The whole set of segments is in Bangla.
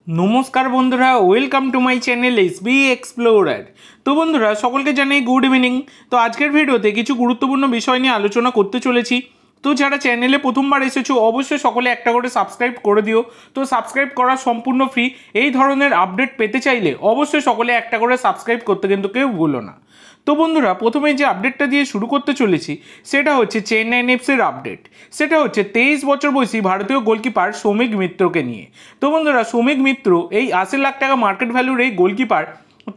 নমস্কার বন্ধুরা, welcome to my channel SB explorer. তো বন্ধুরা, সকলকে জানাই গুড ইভিনিং। তো আজকের ভিডিওতে কিছু গুরুত্বপূর্ণ বিষয় নিয়ে আলোচনা করতে চলেছি। তো যারা চ্যানেলে প্রথমবার এসেছো অবশ্যই সকলে একটা করে সাবস্ক্রাইব করে দিও। তো সাবস্ক্রাইব করা সম্পূর্ণ ফ্রি। এই ধরনের আপডেট পেতে চাইলে অবশ্যই সকলে একটা করে সাবস্ক্রাইব করতে কিন্তু কেউ ভুলো না। তো বন্ধুরা, প্রথমে যে আপডেটটা দিয়ে শুরু করতে চলেছি সেটা হচ্ছে চেন্নাই এফসির আপডেট। সেটা হচ্ছে 23 বছর বয়সী ভারতীয় গোলকিপার সৌমিক মিত্রকে নিয়ে। তো বন্ধুরা, সৌমিক মিত্র এই 80 লাখ টাকা মার্কেট ভ্যালুর এই গোলকিপার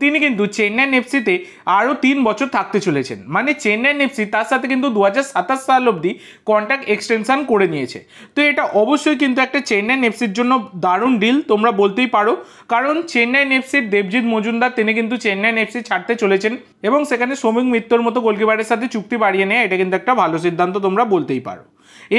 তিনি কিন্তু চেন্নাই এফসিতে আরও 3 বছর থাকতে চলেছেন। মানে চেন্নাই এফসি তার সাথে কিন্তু 2027 সাল অবধি কন্ট্রাক্ট এক্সটেনশন করে নিয়েছে। তো এটা অবশ্যই কিন্তু একটা চেন্নাই এফসির জন্য দারুণ ডিল তোমরা বলতেই পারো, কারণ চেন্নাই এফসির দেবজিৎ মজুমদার তিনি কিন্তু চেন্নাই এফসি ছাড়তে চলেছেন এবং সেখানে সৌমিক মিত্রর মতো গোলকিপারের সাথে চুক্তি বাড়িয়ে নেয়, এটা কিন্তু একটা ভালো সিদ্ধান্ত তোমরা বলতেই পারো।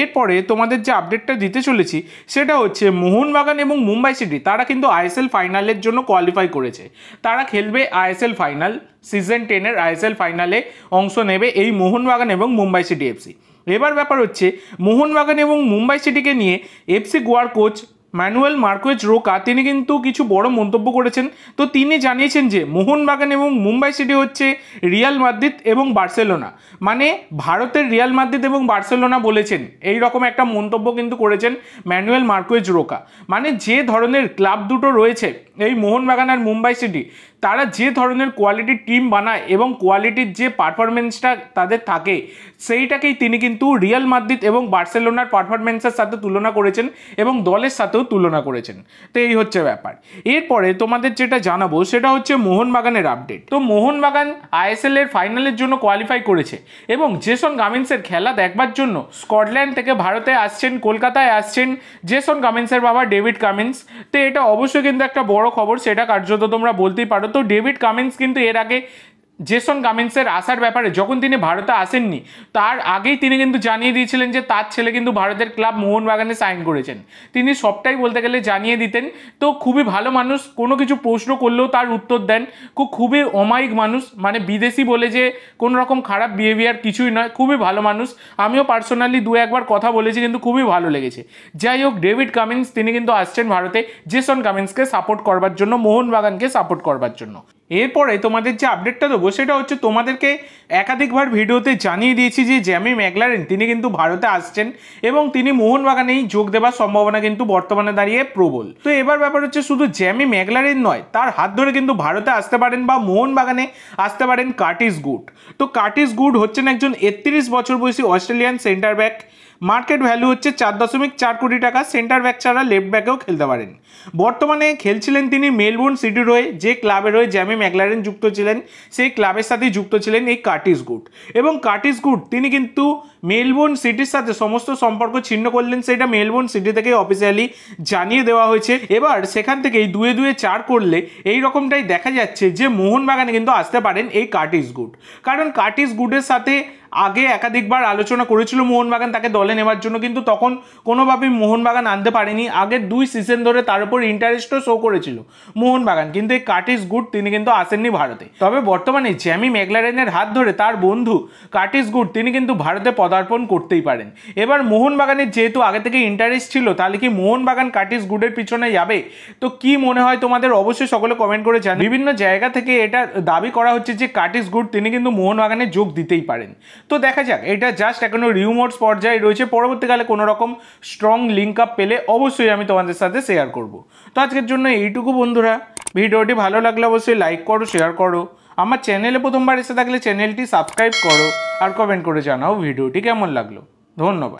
এরপরে তোমাদের যে আপডেটটা দিতে চলেছি সেটা হচ্ছে মোহনবাগান এবং মুম্বাই সিটি তারা কিন্তু আইএসএল ফাইনালের জন্য কোয়ালিফাই করেছে। তারা খেলবে আইএসএল ফাইনাল, সিজন 10-এর আইএসএল ফাইনালে অংশ নেবে এই মোহনবাগান এবং মুম্বাই সিটি এফসি। এবার ব্যাপার হচ্ছে মোহনবাগান এবং মুম্বাই সিটিকে নিয়ে এফসি গোয়ার কোচ ম্যানুয়েল মার্কুয়েজ রোকা তিনি কিন্তু কিছু বড় মন্তব্য করেছেন। তো তিনি জানিয়েছেন যে মোহনবাগান এবং মুম্বাই সিটি হচ্ছে রিয়াল মাদ্রিদ এবং বার্সেলোনা, মানে ভারতের রিয়াল মাদ্রিদ এবং বার্সেলোনা বলেছেন, এই রকম একটা মন্তব্য কিন্তু করেছেন ম্যানুয়েল মার্কুয়েজ রোকা। মানে যে ধরনের ক্লাব দুটো রয়েছে এই মোহনবাগান আর মুম্বাই সিটি, তারা যে ধরনের কোয়ালিটির টিম বানায় এবং কোয়ালিটির যে পারফরমেন্সটা তাদের থাকে সেইটাকেই তিনি কিন্তু রিয়াল মাদ্রিদ এবং বার্সেলোনার পারফরমেন্সের সাথে তুলনা করেছেন এবং দলের সাথেও তুলনা করেছেন। তো এই হচ্ছে ব্যাপার। এরপরে তোমাদের যেটা জানাবো সেটা হচ্ছে মোহনবাগানের আপডেট। তো মোহনবাগান আইএসএল এর ফাইনালের জন্য কোয়ালিফাই করেছে এবং জেসন কামিন্সের খেলা দেখবার জন্য স্কটল্যান্ড থেকে ভারতে আসছেন, কলকাতায় আসছেন জেসন কামিন্সের বাবা ডেভিড কামিন্স। তো এটা অবশ্যই কিন্তু একটা বড় খবর, সেটা কার্যত তোমরা বলতেই পারো। তো ডেভিড কামিন্স কিন্তু এর আগে জেসন কামিন্সের আসার ব্যাপারে যখন তিনি ভারতে আসেননি তার আগেই তিনি কিন্তু জানিয়ে দিয়েছিলেন যে তার ছেলে কিন্তু ভারতের ক্লাব মোহনবাগানে সাইন করেছেন। তিনি সবটাই বলতে গেলে জানিয়ে দিতেন। তো খুবই ভালো মানুষ, কোনো কিছু প্রশ্ন করলেও তার উত্তর দেন। খুবই অমায়িক মানুষ, মানে বিদেশি বলে যে কোনো রকম খারাপ বিহেভিয়ার কিছুই নয়, খুবই ভালো মানুষ। আমিও পার্সোনালি দু একবার কথা বলেছি, কিন্তু খুবই ভালো লেগেছে। যাই হোক, ডেভিড কামিন্স তিনি কিন্তু আসছেন ভারতে জেসন কামিন্সকে সাপোর্ট করবার জন্য, মোহনবাগানকে সাপোর্ট করবার জন্য। এরপরে তোমাদের যে আপডেটটা দেবো সেটা হচ্ছে তোমাদেরকে একাধিকবার ভিডিওতে জানিয়ে দিয়েছি যে জ্যামি ম্যাকলারেন তিনি কিন্তু ভারতে আসছেন এবং তিনি মোহনবাগানেই যোগ দেওয়ার সম্ভাবনা কিন্তু বর্তমানে দাঁড়িয়ে প্রবল। তো এবার ব্যাপার হচ্ছে শুধু জ্যামি ম্যাকলারেন নয়, তার হাত ধরে কিন্তু ভারতে আসতে পারেন বা মোহনবাগানে আসতে পারেন কার্টিস গুড। তো কার্টিস গুড হচ্ছেন একজন 31 বছর বয়সী Australian centre back. Market value হচ্ছে 4.4 কোটি টাকা। সেন্টার ব্যাক ছাড়া লেফট ব্যাকেও খেলতে পারেন। বর্তমানে খেলছিলেন তিনি মেলবোর্ন সিটির হয়ে, যে ক্লাবের হয়ে জ্যামি ম্যাকলারেন যুক্ত ছিলেন সেই ক্লাবের সাথেই যুক্ত ছিলেন এই কার্টিস গুড। এবং কার্টিস গুড তিনি কিন্তু মেলবোর্ন সিটির সাথে সমস্ত সম্পর্ক ছিন্ন করলেন, সেটা মেলবোর্ন সিটি থেকে অফিসিয়ালি জানিয়ে দেওয়া হয়েছে। এবার সেখান থেকেই 2-2 4 করলে এই রকমটাই দেখা যাচ্ছে যে মোহনবাগানে কিন্তু আসতে পারেন এই কার্টিস গুড। কারণ কার্টিস গুডের সাথে আগে একাধিকবার আলোচনা করেছিল মোহনবাগান তাকে দলে নেওয়ার জন্য, কিন্তু তখন কোনোভাবেই মোহনবাগান আনতে পারেনি। আগের 2 সিজন ধরে তার উপর ইন্টারেস্টও শো করেছিল মোহনবাগান, কিন্তু এই কার্টিস গুড তিনি কিন্তু আসেননি ভারতে। তবে বর্তমানে জ্যামি ম্যাকলারেনের হাত ধরে তার বন্ধু কার্টিস গুড তিনি কিন্তু ভারতে পদার্পণ করতেই পারেন। এবার মোহনবাগানের যেহেতু আগে থেকে ইন্টারেস্ট ছিল, তাহলে কি মোহনবাগান কার্টিস গুডের পিছনে যাবে? তো কি মনে হয় তোমাদের অবশ্যই সকলে কমেন্ট করে জানান। বিভিন্ন জায়গা থেকে এটা দাবি করা হচ্ছে যে কার্টিস গুড তিনি কিন্তু মোহনবাগানে যোগ দিতেই পারেন। তো দেখা যাক, এটা জাস্ট এখনো রিউমার্স পর্যায়ে রয়েছে। পরবর্তীকালে কোনো রকম স্ট্রং লিঙ্ক আপ পেলে অবশ্যই আমি তোমাদের সাথে শেয়ার করব। তো আজকের জন্য এইটুকু বন্ধুরা। ভিডিওটি ভালো লাগলে অবশ্যই লাইক করো, শেয়ার করো। আমার চ্যানেলে প্রথমবার এসে থাকলে চ্যানেলটি সাবস্ক্রাইব করো আর কমেন্ট করে জানাও ভিডিওটি কেমন লাগলো। ধন্যবাদ।